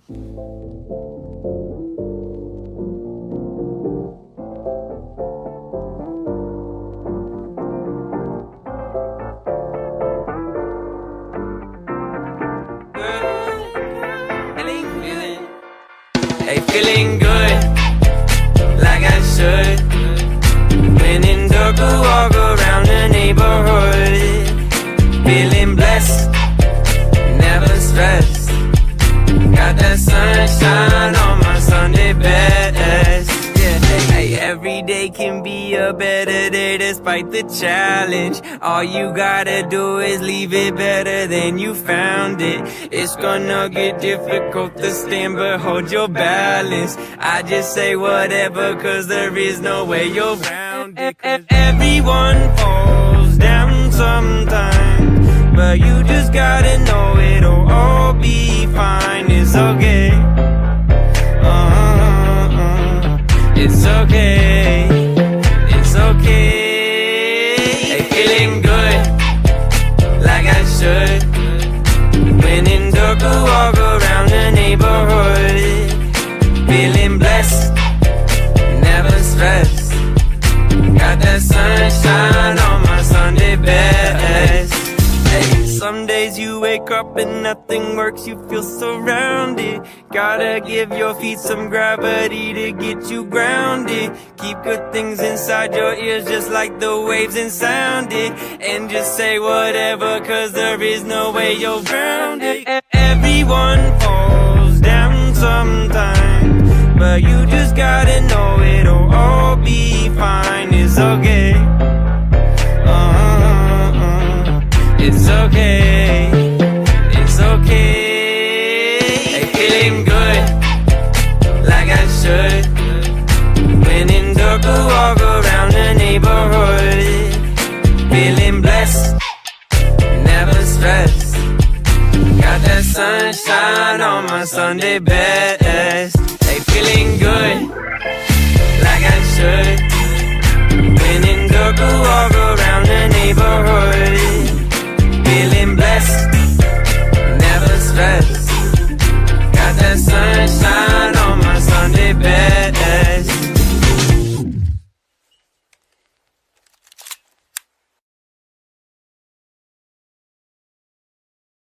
Hey, feeling good, like I should. When in dark, I walk around the neighborhood. Feeling blessed, never stressed. Got that sunshine on my Sunday best. Yeah, hey, every day can be a better day despite the challenge. All you gotta do is leave it better than you found it. It's gonna get difficult to stand, but hold your balance. I just say whatever, cause there is no way you're around it. Everyone falls down sometime, but you just gotta know it'll all be fine. It's okay. It's okay. It's okay. Hey, feeling good, like I should. When in dark, I walk around the neighborhood. Feeling blessed, never stressed. Got that sunshine on my Sunday best. Hey, some days you wake up and nothing works, you feel surrounded. Gotta give your feet some gravity to get you grounded. Keep good things inside your ears just like the waves and sound it. And just say whatever, cause there is no way you're around it. Everyone falls down sometime, but you just gotta know it'll all be fine. It's okay. It's okay. It's okay. Hey, feeling good, like I should. When in dark, I walk around the neighborhood. Feeling blessed, never stressed. Got that sunshine on my Sunday best. Hey, feeling good, like I should.